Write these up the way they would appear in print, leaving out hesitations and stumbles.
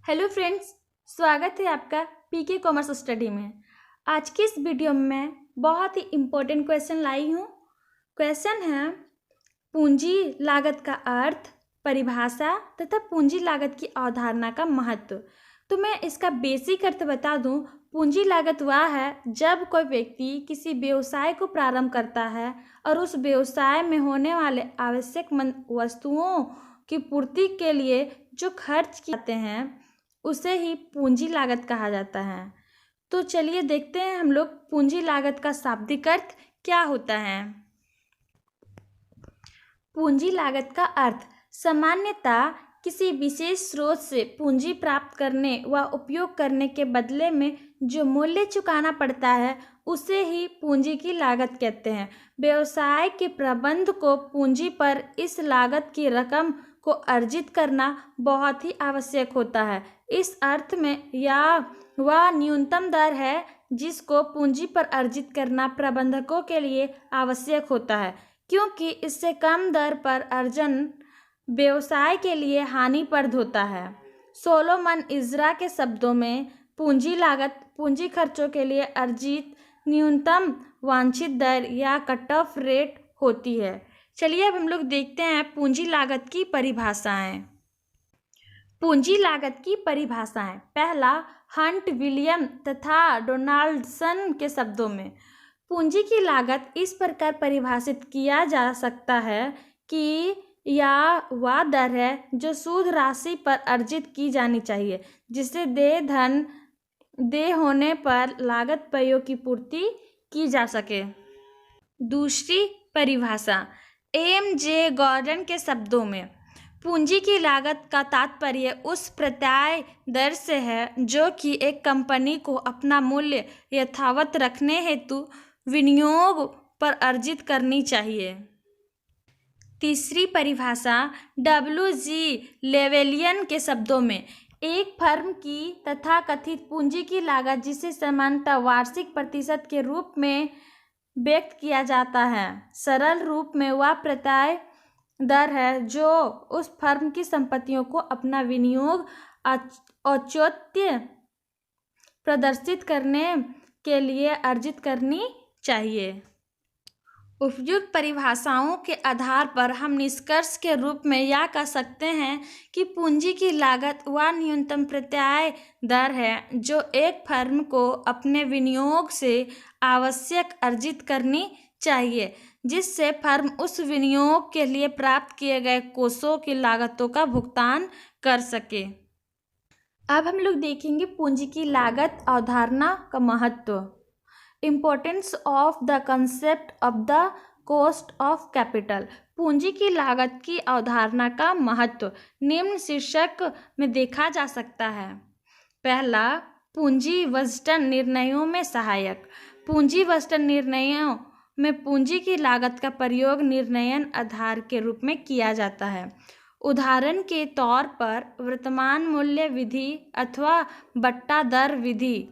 Hello friends, स्वागत है आपका पीके कॉमर्स स्टडी में। आज की इस वीडियो में मैं बहुत ही इम्पोर्टेंट क्वेश्चन लाई हूँ। क्वेश्चन है पूंजी लागत का अर्थ, परिभाषा तथा पूंजी लागत की अवधारणा का महत्व। तो मैं इसका बेसिक अर्थ बता दूँ। पूंजी लागत वह है जब कोई व्यक्ति किसी व्यवसाय को प्रारंभ करता है और उस व्यवसाय में होने वाले आवश्यक वस्तुओं की पूर्ति के लिए जो खर्च किए जाते हैं उसे ही पूंजी लागत कहा जाता है। तो चलिए देखते हैं हम लोग पूंजी लागत का शाब्दिक अर्थ क्या होता है। पूंजी लागत का अर्थ सामान्यतः किसी विशेष स्रोत से पूंजी प्राप्त करने व उपयोग करने के बदले में जो मूल्य चुकाना पड़ता है उसे ही पूंजी की लागत कहते हैं। व्यवसाय के प्रबंध को पूंजी पर इस लागत की रकम को अर्जित करना बहुत ही आवश्यक होता है। इस अर्थ में यह वह न्यूनतम दर है जिसको पूंजी पर अर्जित करना प्रबंधकों के लिए आवश्यक होता है, क्योंकि इससे कम दर पर अर्जन व्यवसाय के लिए हानिप्रद होता है। सोलोमन इज़रा के शब्दों में पूंजी लागत पूंजी खर्चों के लिए अर्जित न्यूनतम वांछित दर या कट ऑफ रेट होती है। चलिए अब हम लोग देखते हैं पूंजी लागत की परिभाषाएं। पूंजी लागत की परिभाषाएं। पहला, हंट, विलियम तथा डोनाल्डसन के शब्दों में पूंजी की लागत इस प्रकार परिभाषित किया जा सकता है कि यह वह दर है जो शुद्ध राशि पर अर्जित की जानी चाहिए जिससे देय होने पर लागत व्ययों की पूर्ति की जा सके। दूसरी परिभाषा एम.जे. गॉर्डन के शब्दों में पूंजी की लागत का तात्पर्य उस प्रत्यय दर से है जो कि एक कंपनी को अपना मूल्य यथावत रखने हेतु विनियोग पर अर्जित करनी चाहिए। तीसरी परिभाषा डब्ल्यू.जी. लेवेलियन के शब्दों में एक फर्म की तथाकथित पूंजी की लागत जिसे सामान्यतः वार्षिक प्रतिशत के रूप में व्यक्त किया जाता है। सरल रूप में वह प्रत्यय दर है जो उस फर्म की संपत्तियों को अपना विनियोग औचित्य प्रदर्शित करने के लिए अर्जित करनी चाहिए। उपयुक्त परिभाषाओं के आधार पर हम निष्कर्ष के रूप में यह कह सकते हैं कि पूंजी की लागत वह न्यूनतम प्रत्यय दर है जो एक फर्म को अपने विनियोग से आवश्यक अर्जित करनी चाहिए जिससे फर्म उस विनियोग के लिए प्राप्त किए गए कोषों की लागतों का भुगतान कर सके। अब हम लोग देखेंगे पूंजी की लागत अवधारणा का महत्व। Importance of the concept of the cost of capital. पूंजी की लागत की अवधारणा का महत्व निम्न शीर्षक में देखा जा सकता है। पहला, पूंजी बजटन निर्णयों में सहायक। पूंजी बजटन निर्णयों में पूंजी की लागत का प्रयोग निर्णयन आधार के रूप में किया जाता है। उदाहरण के तौर पर वर्तमान मूल्य विधि अथवा बट्टा दर विधि,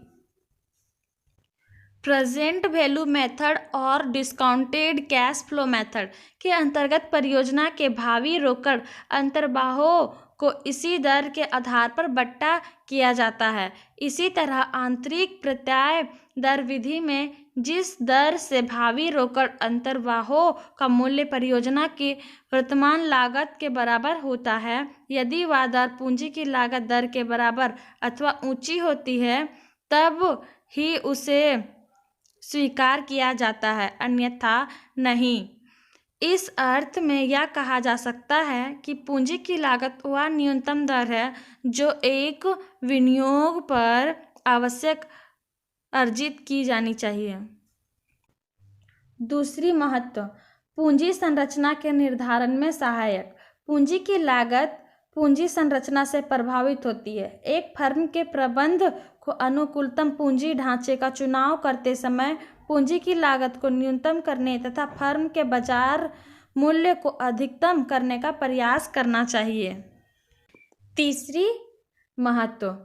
प्रेजेंट वैल्यू मेथड और डिस्काउंटेड कैश फ्लो मेथड के अंतर्गत परियोजना के भावी रोकड़ अंतर्वाहों को इसी दर के आधार पर बट्टा किया जाता है। इसी तरह आंतरिक प्रत्यय दर विधि में जिस दर से भावी रोकड़ अंतर्वाहों का मूल्य परियोजना की वर्तमान लागत के बराबर होता है, यदि वह दर पूंजी की लागत दर के बराबर अथवा ऊंची होती है तब ही उसे स्वीकार किया जाता है, अन्यथा नहीं। इस अर्थ में यह कहा जा सकता है कि पूंजी की लागत वह न्यूनतम दर है जो एक विनियोग पर आवश्यक अर्जित की जानी चाहिए। दूसरी महत्व, पूंजी संरचना के निर्धारण में सहायक। पूंजी की लागत पूंजी संरचना से प्रभावित होती है। एक फर्म के प्रबंध को अनुकूलतम पूंजी ढांचे का चुनाव करते समय पूंजी की लागत को न्यूनतम करने तथा फर्म के बाजार मूल्य को अधिकतम करने का प्रयास करना चाहिए। तीसरी महत्व,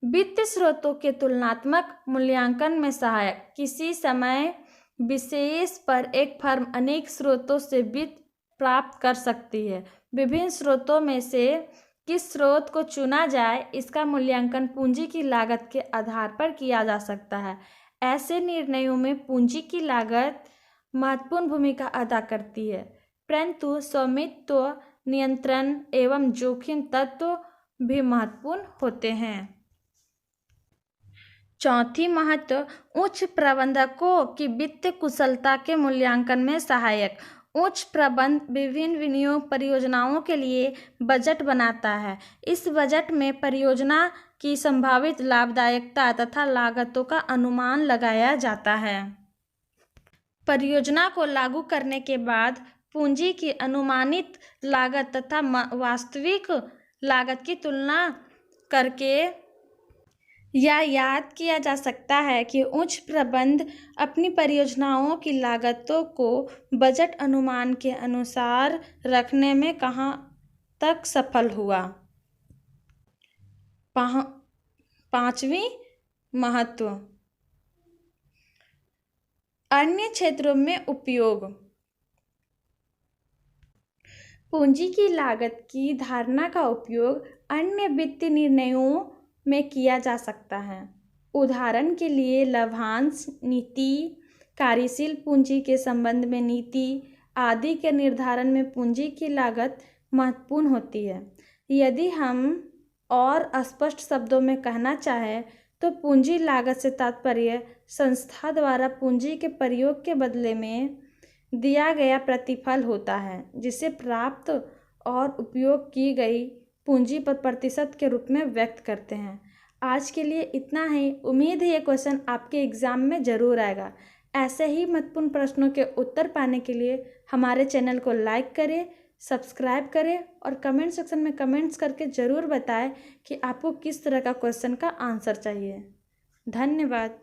वित्तीय स्रोतों के तुलनात्मक मूल्यांकन में सहायक। किसी समय विशेष पर एक फर्म अनेक स्रोतों से वित्त प्राप्त कर सकती है। विभिन्न स्रोतों में से किस स्रोत को चुना जाए, इसका मूल्यांकन पूंजी की लागत के आधार पर किया जा सकता है। ऐसे निर्णयों में पूंजी की लागत महत्वपूर्ण भूमिका अदा करती है, परंतु स्वामित्व, नियंत्रण एवं जोखिम तत्व भी महत्वपूर्ण होते हैं। चौथी महत्व, उच्च प्रबंधकों की वित्तीय कुशलता के मूल्यांकन में सहायक। उच्च प्रबंध विभिन्न विनियोग परियोजनाओं के लिए बजट बनाता है। इस बजट में परियोजना की संभावित लाभदायकता तथा लागतों का अनुमान लगाया जाता है। परियोजना को लागू करने के बाद पूंजी की अनुमानित लागत तथा वास्तविक लागत की तुलना करके यह याद किया जा सकता है कि उच्च प्रबंध अपनी परियोजनाओं की लागतों को बजट अनुमान के अनुसार रखने में कहाँ तक सफल हुआ। पांचवी महत्व, अन्य क्षेत्रों में उपयोग। पूंजी की लागत की धारणा का उपयोग अन्य वित्तीय निर्णयों में किया जा सकता है। उदाहरण के लिए लाभांश नीति, कार्यशील पूंजी के संबंध में नीति आदि के निर्धारण में पूंजी की लागत महत्वपूर्ण होती है। यदि हम और स्पष्ट शब्दों में कहना चाहें तो पूंजी लागत से तात्पर्य संस्था द्वारा पूंजी के प्रयोग के बदले में दिया गया प्रतिफल होता है, जिसे प्राप्त और उपयोग की गई पूंजी पर प्रतिशत के रूप में व्यक्त करते हैं। आज के लिए इतना ही। उम्मीद है ये क्वेश्चन आपके एग्ज़ाम में ज़रूर आएगा। ऐसे ही महत्वपूर्ण प्रश्नों के उत्तर पाने के लिए हमारे चैनल को लाइक करें, सब्सक्राइब करें और कमेंट सेक्शन में कमेंट्स करके ज़रूर बताएं कि आपको किस तरह का क्वेश्चन का आंसर चाहिए। धन्यवाद।